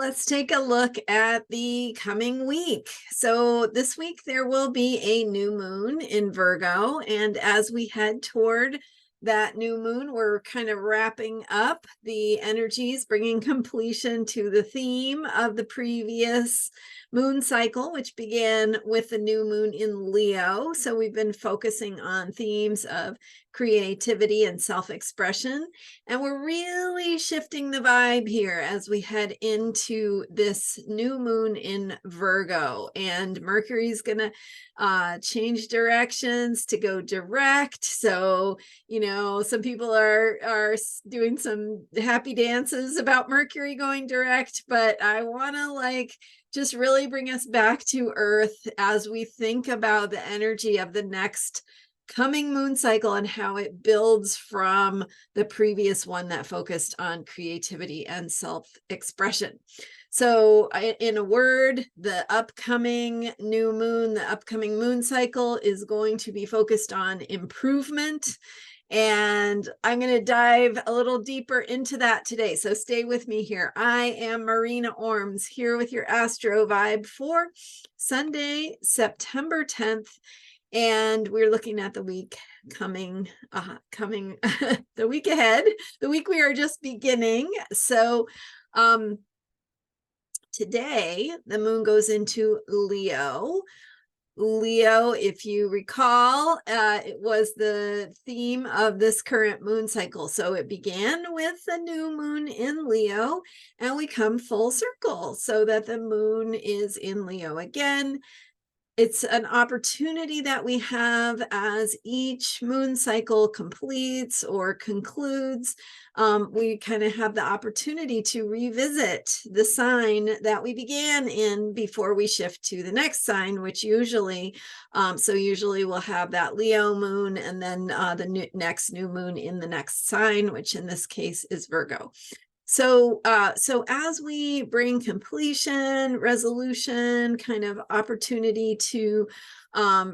Let's take a look at the coming week. So this week there will be a new moon in Virgo, and as we head toward that new moon, we're kind of wrapping up the energies, bringing completion to the theme of the previous moon cycle, which began with the new moon in Leo. So we've been focusing on themes of creativity and self-expression. And we're really shifting the vibe here as we head into this new moon in Virgo. And Mercury's going to change directions to go direct. So, some people are doing some happy dances about Mercury going direct, but I want to just really bring us back to earth as we think about the energy of the next coming moon cycle and how it builds from the previous one that focused on creativity and self-expression. So in a word, the upcoming new moon, the upcoming moon cycle is going to be focused on improvement. And I'm going to dive a little deeper into that today. So stay with me here. I am Marina Orms here with your Astro Vibe for Sunday, September 10th. And we're looking at the week coming the week ahead, the week we are just beginning. So today the moon goes into Leo. Leo, if you recall, it was the theme of this current moon cycle. So it began with the new moon in Leo, and we come full circle so that the moon is in Leo again. It's an opportunity that we have as each moon cycle completes or concludes. We kind of have the opportunity to revisit the sign that we began in before we shift to the next sign, which usually we'll have that Leo moon and then the next new moon in the next sign, which in this case is Virgo. So as we bring completion, resolution, kind of opportunity to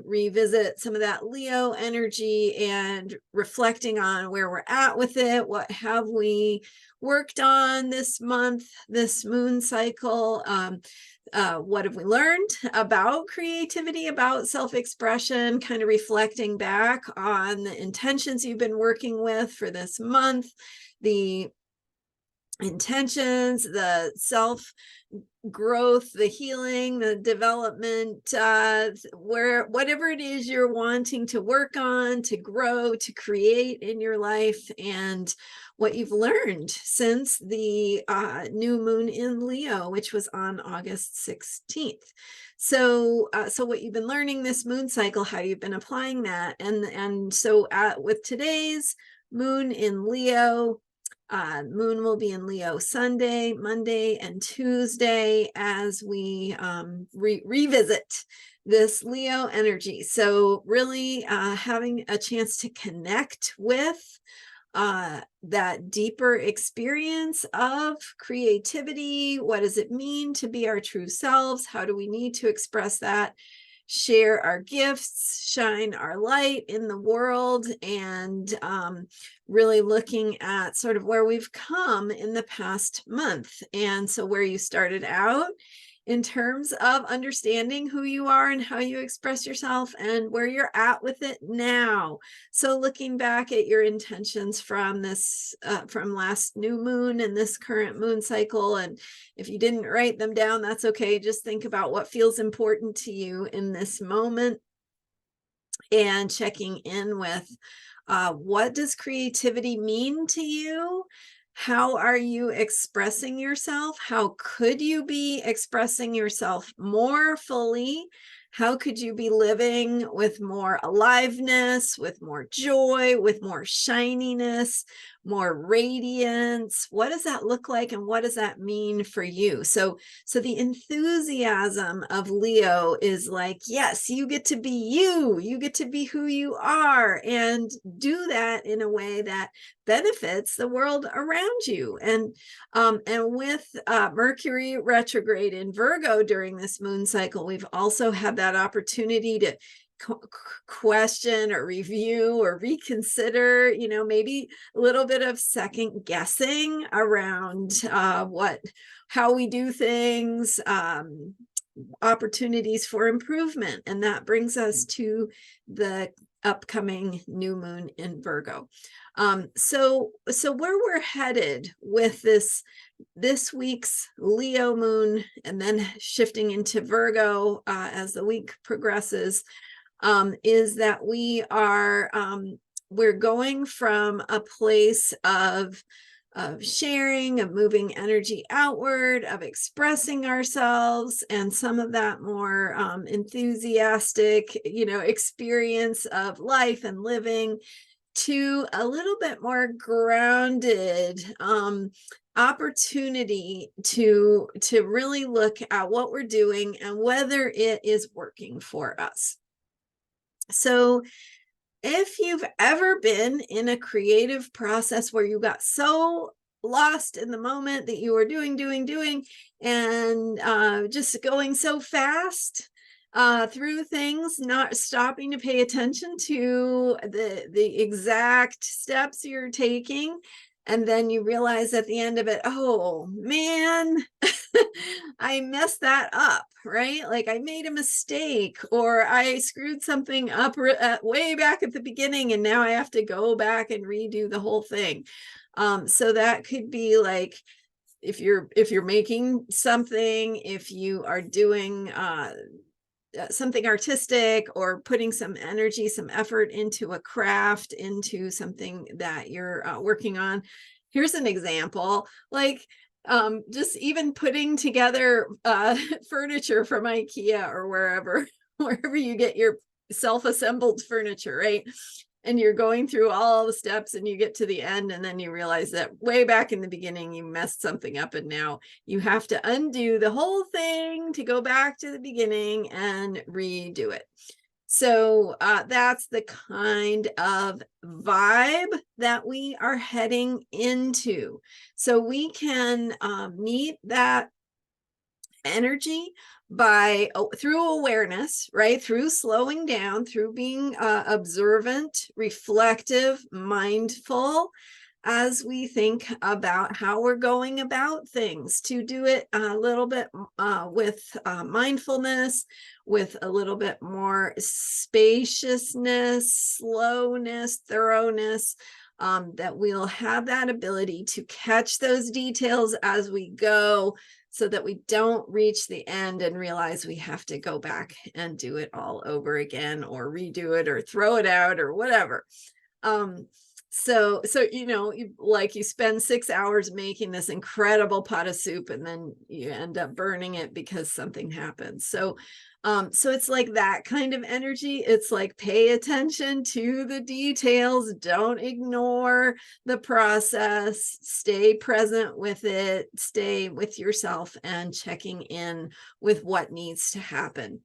revisit some of that Leo energy and reflecting on where we're at with it, what have we worked on this month, this moon cycle, what have we learned about creativity, about self-expression, kind of reflecting back on the intentions you've been working with for this month, the intentions, the self growth, the healing, the development, whatever it is you're wanting to work on, to grow, to create in your life, and what you've learned since the new moon in Leo, which was on August 16th. So what you've been learning this moon cycle, how you've been applying that, and so with today's moon in Leo, moon will be in Leo Sunday, Monday, and Tuesday as we revisit this Leo energy. So really having a chance to connect with that deeper experience of creativity. What does it mean to be our true selves? How do we need to express that? Share our gifts, shine our light in the world, and really looking at sort of where we've come in the past month. And so where you started out in terms of understanding who you are and how you express yourself, and where you're at with it now. So looking back at your intentions from this, from last new moon and this current moon cycle, and if you didn't write them down, that's okay. Just think about what feels important to you in this moment, and checking in with what does creativity mean to you? How are you expressing yourself? How could you be expressing yourself more fully? How could you be living with more aliveness, with more joy, with more shininess, more radiance? What does that look like, and what does that mean for you? So the enthusiasm of Leo is like, yes, you get to be you. You get to be who you are, and do that in a way that benefits the world around you. And with Mercury retrograde in Virgo during this moon cycle, we've also had that opportunity to question or review or reconsider, maybe a little bit of second guessing around how we do things, opportunities for improvement. And that brings us to the upcoming new moon in Virgo. So where we're headed with this week's Leo moon, and then shifting into Virgo as the week progresses, is that we're going from a place of sharing, of moving energy outward, of expressing ourselves, and some of that more enthusiastic, experience of life and living, to a little bit more grounded opportunity to really look at what we're doing and whether it is working for us. So if you've ever been in a creative process where you got so lost in the moment that you were doing, and just going so fast through things, not stopping to pay attention to the exact steps you're taking, and then you realize at the end of it, oh man, I messed that up, right? Like I made a mistake, or I screwed something up way back at the beginning, and now I have to go back and redo the whole thing. So that could be like, if you're making something, if you are doing something artistic, or putting some energy, some effort into a craft, into something that you're working on. Here's an example, like just even putting together furniture from IKEA or wherever you get your self-assembled furniture, right? And you're going through all the steps, and you get to the end, and then you realize that way back in the beginning you messed something up, and now you have to undo the whole thing to go back to the beginning and redo it. So that's the kind of vibe that we are heading into. So we can meet that energy through awareness, right? Through slowing down, through being observant, reflective, mindful, as we think about how we're going about things, to do it a little bit with mindfulness, with a little bit more spaciousness, slowness, thoroughness, that we'll have that ability to catch those details as we go, so that we don't reach the end and realize we have to go back and do it all over again, or redo it, or throw it out, or whatever. So you spend 6 hours making this incredible pot of soup, and then you end up burning it because something happened. So it's like that kind of energy. It's like, pay attention to the details. Don't ignore the process. Stay present with it. Stay with yourself, and checking in with what needs to happen.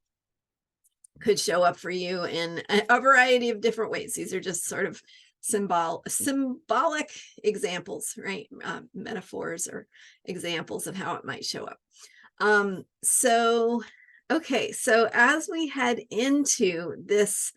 Could show up for you in a variety of different ways. These are just sort of symbolic examples, right? Metaphors or examples of how it might show up. Okay, so as we head into this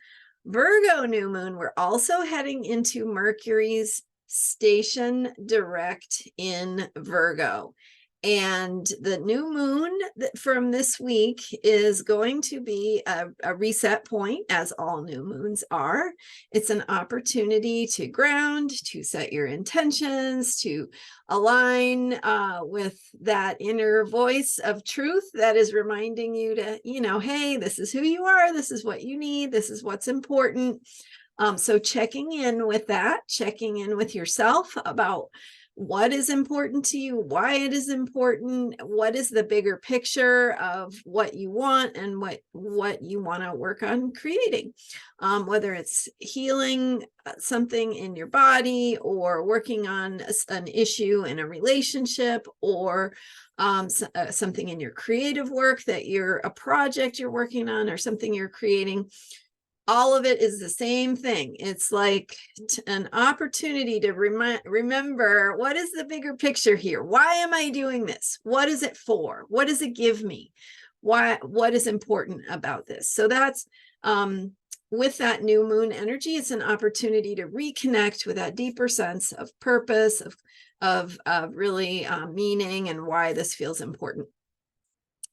Virgo new moon, we're also heading into Mercury's station direct in Virgo. And the new moon from this week is going to be a reset point, as all new moons are. It's an opportunity to ground, to set your intentions, to align with that inner voice of truth that is reminding you to, hey, this is who you are. This is what you need. This is what's important. So checking in with that, checking in with yourself about what is important to you, why it is important, what is the bigger picture of what you want, and what you want to work on creating, whether it's healing something in your body, or working on an issue in a relationship, or something in your creative work, a project you're working on, or something you're creating. All of it is the same thing. It's like an opportunity to remember, what is the bigger picture here? Why am I doing this? What is it for? What does it give me? What is important about this? So that's with that new moon energy, it's an opportunity to reconnect with that deeper sense of purpose, of really meaning, and why this feels important.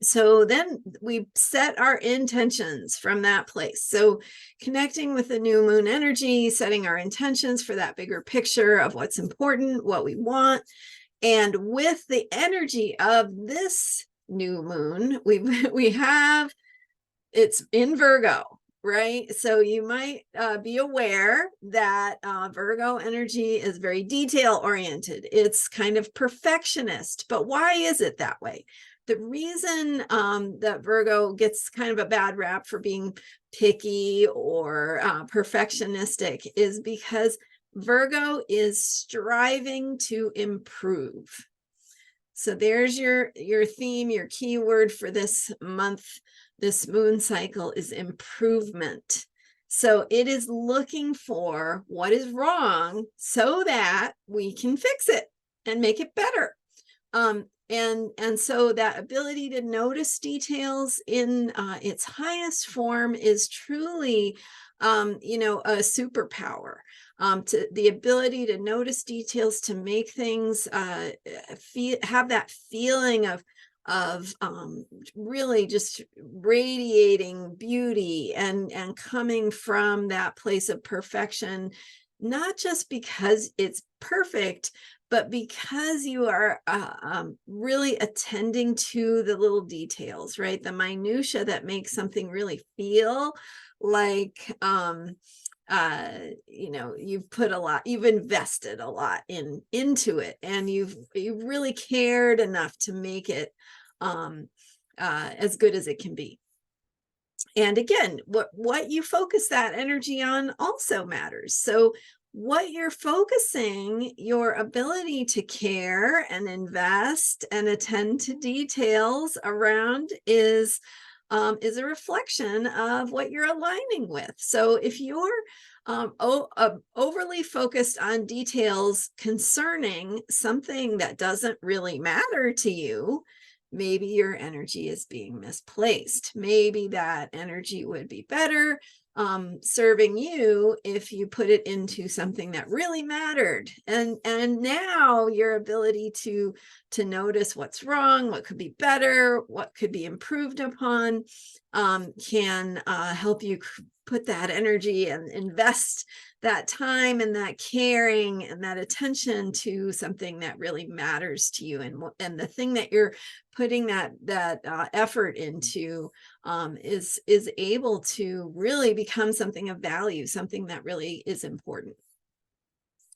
So then we set our intentions from that place. So connecting with the new moon energy, setting our intentions for that bigger picture of what's important, what we want. And with the energy of this new moon, we have, it's in Virgo, right? So you might be aware that Virgo energy is very detail oriented. It's kind of perfectionist. But why is it that way? The reason that Virgo gets kind of a bad rap for being picky or perfectionistic is because Virgo is striving to improve. So there's your theme, your keyword for this month, this moon cycle is improvement. So it is looking for what is wrong so that we can fix it and make it better. And so that ability to notice details in its highest form is truly, a superpower. To the ability to notice details, to make things have that feeling of really just radiating beauty and coming from that place of perfection, not just because it's perfect, but because you are really attending to the little details, right? The minutia that makes something really feel like, you've put a lot, you've invested a lot into it, and you've really cared enough to make it as good as it can be. And again, what you focus that energy on also matters. So what you're focusing your ability to care and invest and attend to details around is a reflection of what you're aligning with. So if you're overly focused on details concerning something that doesn't really matter to you, maybe your energy is being misplaced. Maybe that energy would be better serving you if you put it into something that really mattered. And now your ability to notice what's wrong, what could be better, what could be improved upon, can help you put that energy and invest that time and that caring and that attention to something that really matters to you, and the thing that you're putting that effort into is able to really become something of value, something that really is important.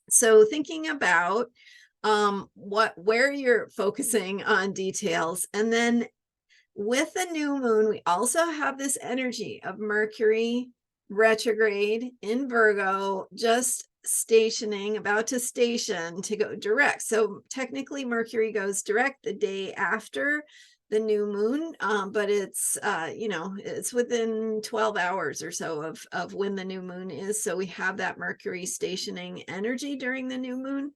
So thinking about where you're focusing on details, and then with the new moon, we also have this energy of Mercury retrograde in Virgo, just about to station to go direct. So technically Mercury goes direct the day after the new moon, but it's it's within 12 hours or so of when the new moon is. So we have that Mercury stationing energy during the new moon,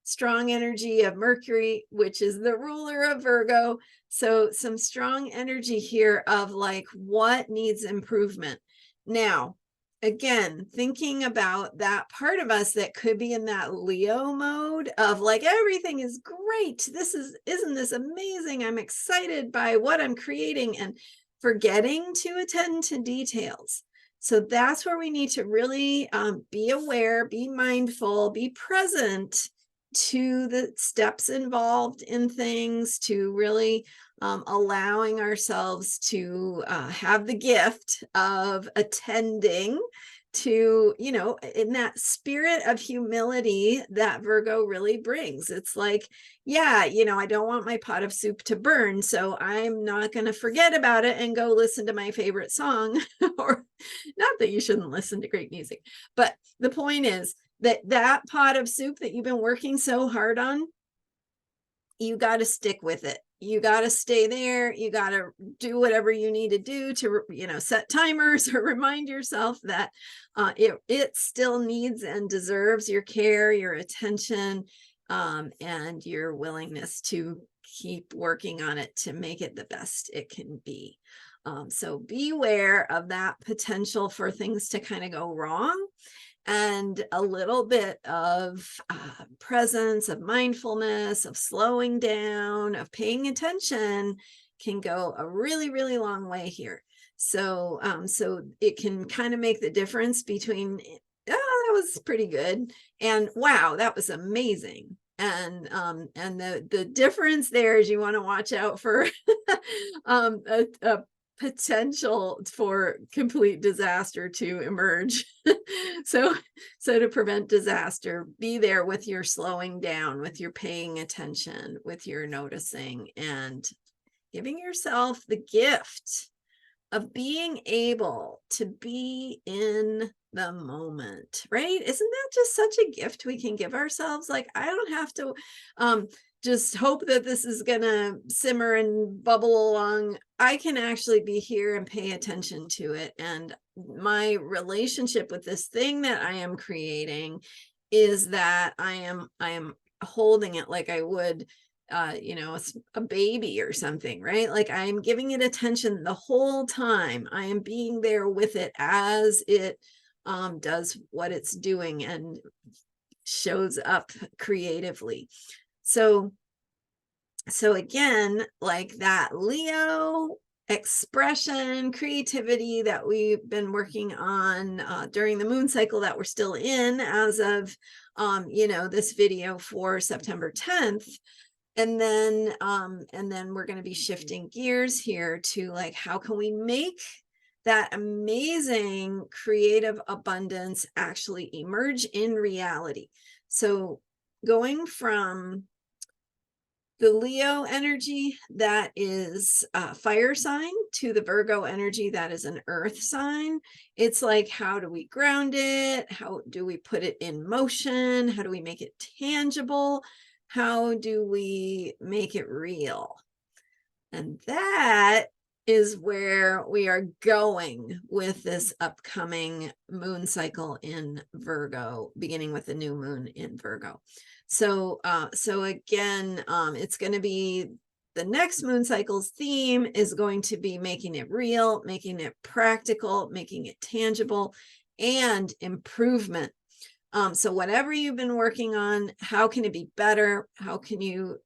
strong energy of Mercury, which is the ruler of Virgo. So some strong energy here of like what needs improvement. Now, again, thinking about that part of us that could be in that Leo mode of like, everything is great. Isn't this amazing? I'm excited by what I'm creating, and forgetting to attend to details. So that's where we need to really be aware, be mindful, be present to the steps involved in things, to really allowing ourselves to have the gift of attending to, in that spirit of humility that Virgo really brings. It's like, yeah, I don't want my pot of soup to burn, so I'm not going to forget about it and go listen to my favorite song. Or not that you shouldn't listen to great music, but the point is that pot of soup that you've been working so hard on, you got to stick with it. You got to stay there. You got to do whatever you need to do to, set timers or remind yourself that it still needs and deserves your care, your attention, and your willingness to keep working on it to make it the best it can be. So beware of that potential for things to kind of go wrong. And a little bit of presence, of mindfulness, of slowing down, of paying attention can go a really, really long way here. So, so it can kind of make the difference between, oh, that was pretty good, and wow, that was amazing. And the difference there is you want to watch out for a potential for complete disaster to emerge. so to prevent disaster, be there with your slowing down, with your paying attention, with your noticing, and giving yourself the gift of being able to be in the moment, right? Isn't that just such a gift we can give ourselves? Like, I don't have to just hope that this is gonna simmer and bubble along. I can actually be here and pay attention to it. And my relationship with this thing that I am creating is that I am holding it like I would a baby or something, right? Like, I am giving it attention the whole time. I am being there with it as it does what it's doing and shows up creatively. So again, like that Leo expression, creativity that we've been working on during the moon cycle that we're still in as of this video for September 10th. And then we're going to be shifting gears here to, like, how can we make that amazing creative abundance actually emerge in reality? So going from the Leo energy that is a fire sign to the Virgo energy that is an earth sign, it's like, how do we ground it? How do we put it in motion? How do we make it tangible? How do we make it real? And that is where we are going with this upcoming moon cycle in Virgo, beginning with the new moon in Virgo. So again, it's going to be, the next moon cycle's theme is going to be making it real, making it practical, making it tangible, and improvement. So whatever you've been working on, how can it be better? How can you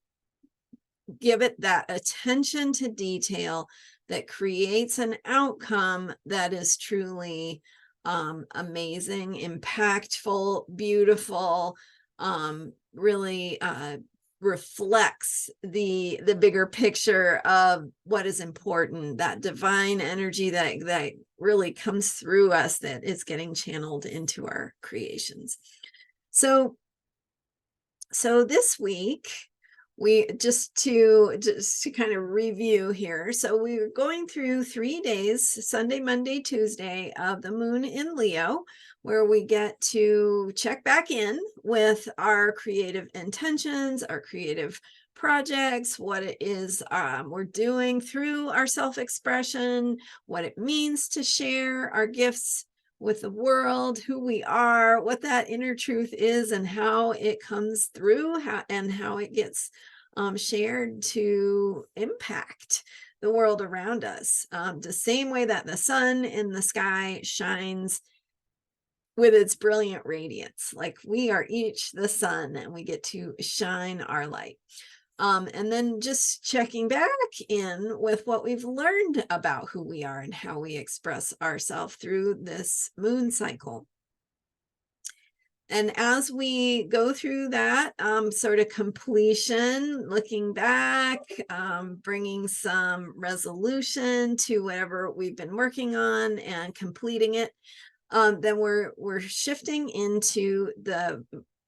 give it that attention to detail that creates an outcome that is truly amazing, impactful, beautiful, really reflects the bigger picture of what is important, that divine energy that really comes through us, that is getting channeled into our creations. So this week, we just to kind of review here. So we were going through 3 days, Sunday, Monday, Tuesday, of the moon in Leo, where we get to check back in with our creative intentions, our creative projects, what it is we're doing through our self-expression, what it means to share our gifts with the world, who we are, what that inner truth is, and how it comes through, and how it gets shared to impact the world around us. The same way that the sun in the sky shines with its brilliant radiance, like we are each the sun and we get to shine our light. And then just checking back in with what we've learned about who we are and how we express ourselves through this moon cycle. And as we go through that sort of completion, looking back, bringing some resolution to whatever we've been working on and completing it, then we're shifting into the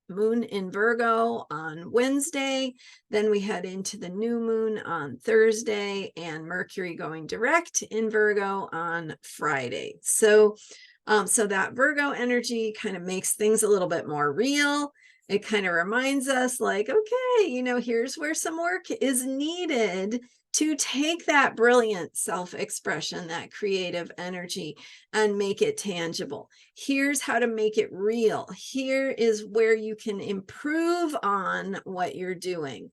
moon in Virgo on Wednesday. Then we head into the new moon on Thursday, and Mercury going direct in Virgo on Friday. So that Virgo energy kind of makes things a little bit more real. It kind of reminds us, like, okay, here's where some work is needed to take that brilliant self-expression, that creative energy, and make it tangible. Here's how to make it real. Here is where you can improve on what you're doing.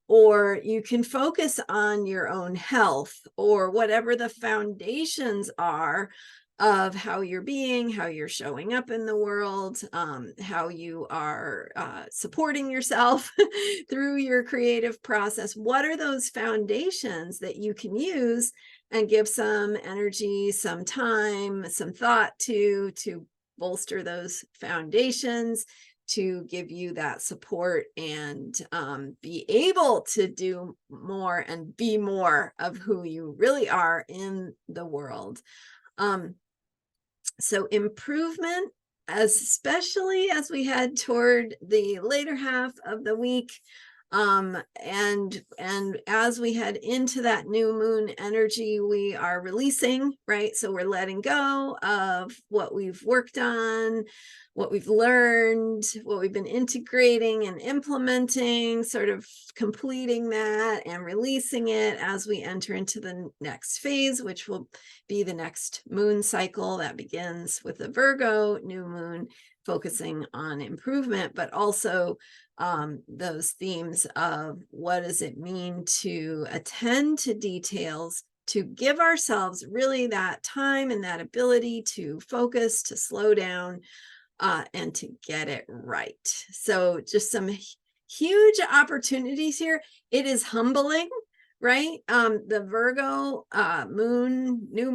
or you can focus on your own health, or whatever the foundations are of how you're being, how you're showing up in the world, how you are supporting yourself through your creative process. What are those foundations that you can use and give some energy, some time, some thought to bolster those foundations, to give you that support and be able to do more and be more of who you really are in the world. So improvement, especially as we head toward the later half of the week, and as we head into that new moon energy, we are releasing, right? So we're letting go of what we've worked on, what we've learned, what we've been integrating and implementing, sort of completing that and releasing it as we enter into the next phase, which will be the next moon cycle that begins with the Virgo new moon, focusing on improvement, but also those themes of what does it mean to attend to details, to give ourselves really that time and that ability to focus, to slow down, and to get it right. So just some huge opportunities here. It is humbling, right? The Virgo new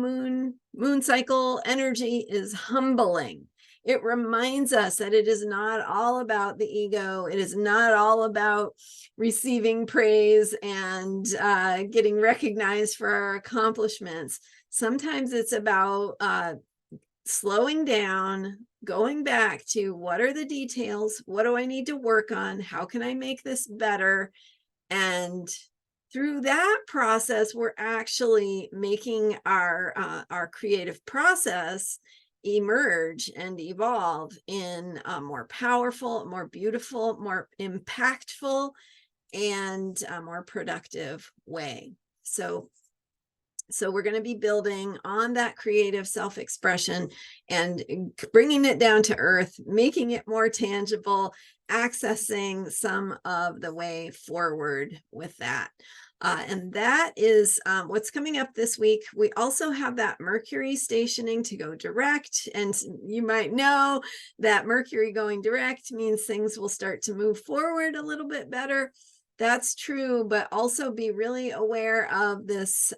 moon cycle energy is humbling. It reminds us that it is not all about the ego. It is not all about receiving praise and getting recognized for our accomplishments. Sometimes it's about slowing down, going back to what are the details? What do I need to work on? How can I make this better? And through that process, we're actually making our creative process emerge and evolve in a more powerful, more beautiful, more impactful, and a more productive way. So we're going to be building on that creative self-expression and bringing it down to earth, making it more tangible, accessing some of the way forward with that. And that is what's coming up this week. We also have that Mercury stationing to go direct. And you might know that Mercury going direct means things will start to move forward a little bit better. That's true, but also be really aware of this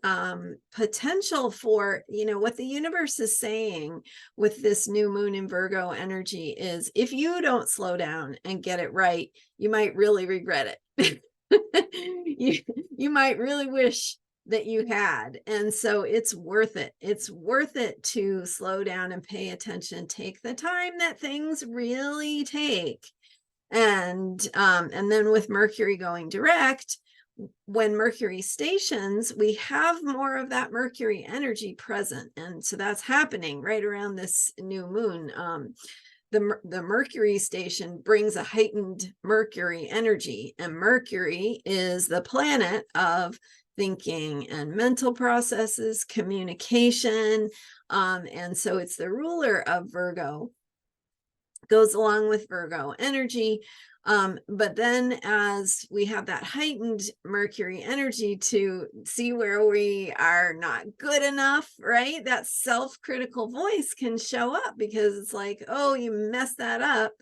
potential for, what the universe is saying with this new moon in Virgo energy is, if you don't slow down and get it right, you might really regret it. you might really wish that you had. And so it's worth it. It's worth it to slow down and pay attention, take the time that things really take. And then with Mercury going direct, when Mercury stations, we have more of that Mercury energy present. And so that's happening right around this new moon. The Mercury station brings a heightened Mercury energy, and Mercury is the planet of thinking and mental processes, communication. And so it's the ruler of Virgo, goes along with Virgo energy. But then as we have that heightened Mercury energy to see where we are not good enough, right? That self-critical voice can show up because it's like, oh, you messed that up.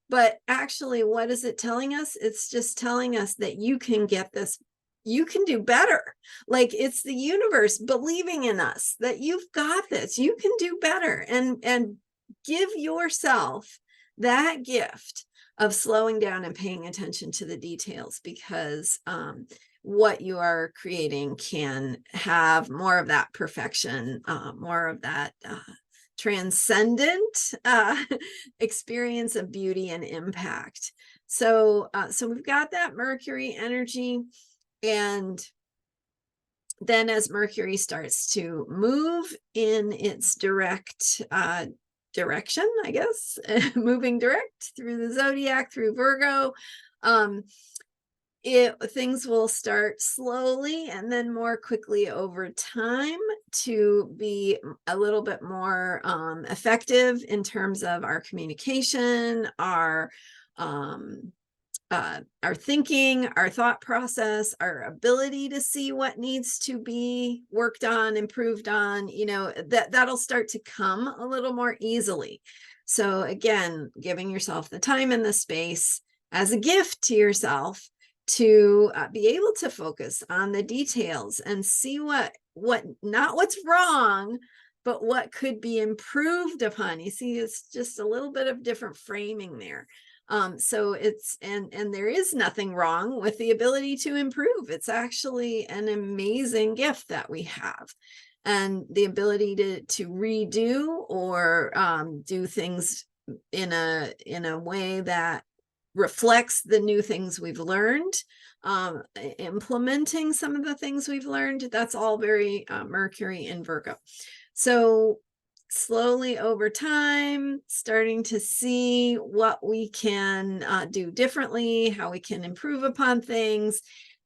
But actually, what is it telling us? It's just telling us that you can get this. You can do better. Like, it's the universe believing in us that you've got this. You can do better, and give yourself that gift of slowing down and paying attention to the details, because what you are creating can have more of that perfection, more of that transcendent experience of beauty and impact. So we've got that Mercury energy. And then as Mercury starts to move in its direct direction, I guess, moving direct through the zodiac, through Virgo, things will start slowly and then more quickly over time to be a little bit more effective in terms of our communication, our our thinking, our thought process, our ability to see what needs to be worked on, improved on, that'll start to come a little more easily. So again, giving yourself the time and the space as a gift to yourself to be able to focus on the details and see what not what's wrong, but what could be improved upon. You see, it's just a little bit of different framing there. So it's, and there is nothing wrong with the ability to improve. It's actually an amazing gift that we have. And the ability to redo or do things in a way that reflects the new things we've learned, implementing some of the things we've learned, that's all very Mercury in Virgo. So slowly over time, starting to see what we can do differently, how we can improve upon things,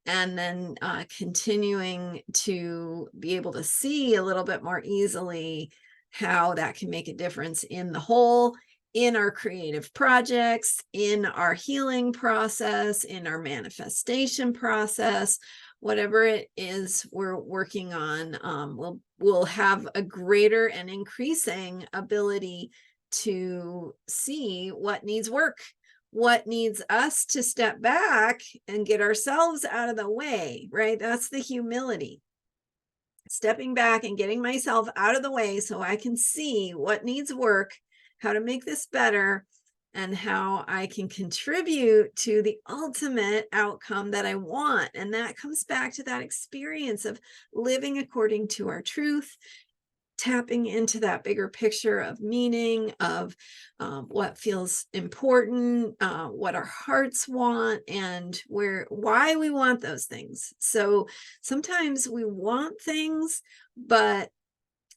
and then continuing to be able to see a little bit more easily how that can make a difference in the whole, in our creative projects, in our healing process, in our manifestation process, whatever it is we're working on. We'll have a greater and increasing ability to see what needs work, what needs us to step back and get ourselves out of the way, right? That's the humility. Stepping back and getting myself out of the way so I can see what needs work, how to make this better, and how I can contribute to the ultimate outcome that I want. And that comes back to that experience of living according to our truth, tapping into that bigger picture of meaning, of what feels important, what our hearts want, and why we want those things. So sometimes we want things, but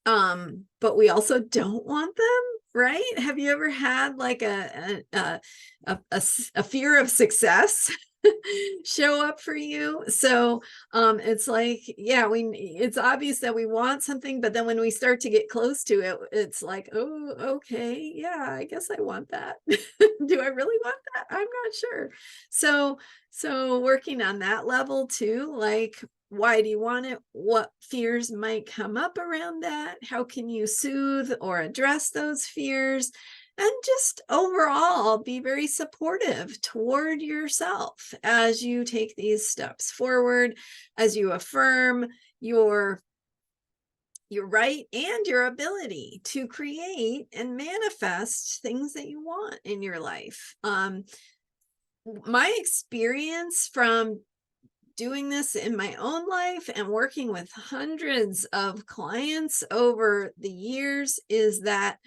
we also don't want them, right? Have you ever had like a fear of success show up for you? So it's like, yeah, it's obvious that we want something, but then when we start to get close to it, it's like, oh, okay, yeah, I guess I want that. Do I really want that? I'm not sure. So working on that level too, like, why do you want it? What fears might come up around that? How can you soothe or address those fears? And just overall be very supportive toward yourself as you take these steps forward, as you affirm your right and your ability to create and manifest things that you want in your life. My experience from doing this in my own life and working with hundreds of clients over the years is that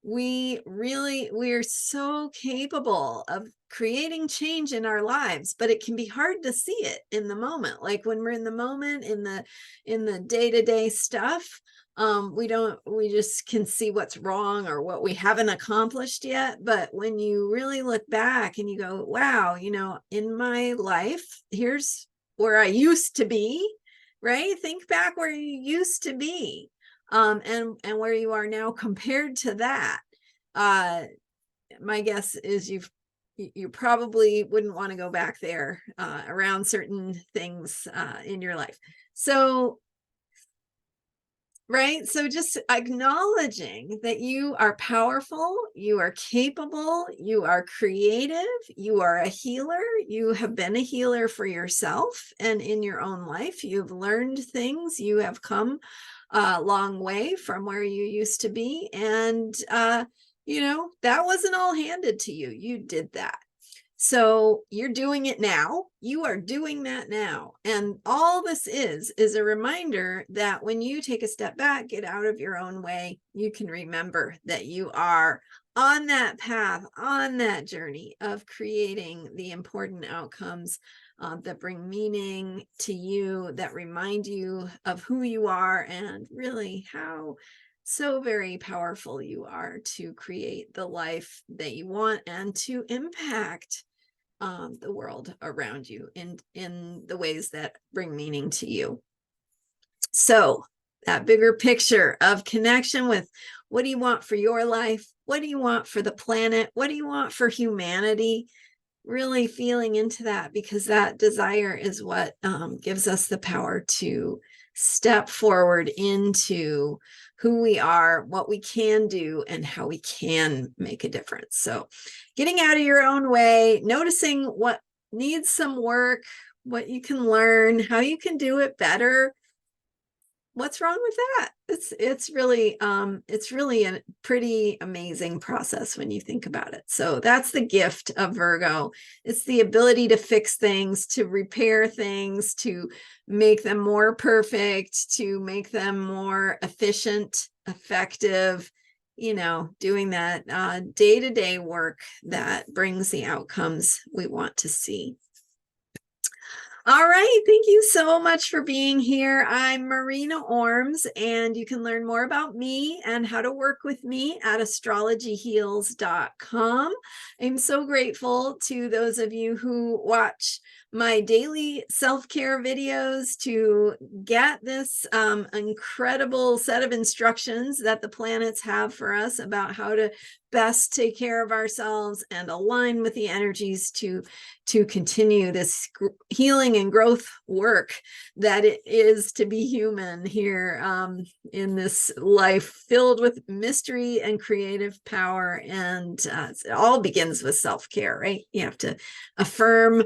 we're so capable of creating change in our lives, but it can be hard to see it in the moment. Like when we're in the moment, in the day-to-day stuff, we just can see what's wrong or what we haven't accomplished yet. But when you really look back and you go, wow, in my life, here's where I used to be, right? Think back where you used to be, and where you are now compared to that. My guess is you probably wouldn't want to go back there around certain things in your life. So right? So just acknowledging that you are powerful, you are capable, you are creative, you are a healer, you have been a healer for yourself and in your own life. You've learned things, you have come a long way from where you used to be. And, that wasn't all handed to you. You did that. So you're doing it now. You are doing that now. And all this is a reminder that when you take a step back, get out of your own way, you can remember that you are on that path, on that journey of creating the important outcomes that bring meaning to you, that remind you of who you are and really how so very powerful you are to create the life that you want and to impact the world around you in the ways that bring meaning to you. So that bigger picture of connection with what do you want for your life? What do you want for the planet? What do you want for humanity? really feeling into that, because that desire is what gives us the power to step forward into who we are, what we can do, and how we can make a difference. So getting out of your own way, noticing what needs some work, what you can learn, how you can do it better. What's wrong with that? It's really a pretty amazing process when you think about it. So that's the gift of Virgo. It's the ability to fix things, to repair things, to make them more perfect, to make them more efficient, effective, doing that day-to-day work that brings the outcomes we want to see. All right. Thank you so much for being here. I'm Marina Orms, and you can learn more about me and how to work with me at astrologyheals.com. I'm so grateful to those of you who watch my daily self-care videos to get this incredible set of instructions that the planets have for us about how to best take care of ourselves and align with the energies to continue this healing and growth work that it is to be human here in this life filled with mystery and creative power. And it all begins with self-care, right? You have to affirm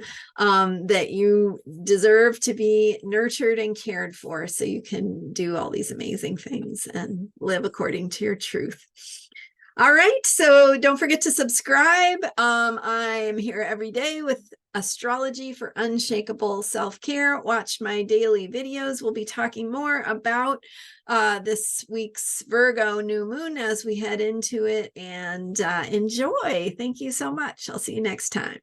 that you deserve to be nurtured and cared for, so you can do all these amazing things and live according to your truth. All right, so don't forget to subscribe. I am here every day with astrology for unshakable self-care. Watch my daily videos. We'll be talking more about this week's Virgo new moon as we head into it, and enjoy. Thank you so much. I'll see you next time.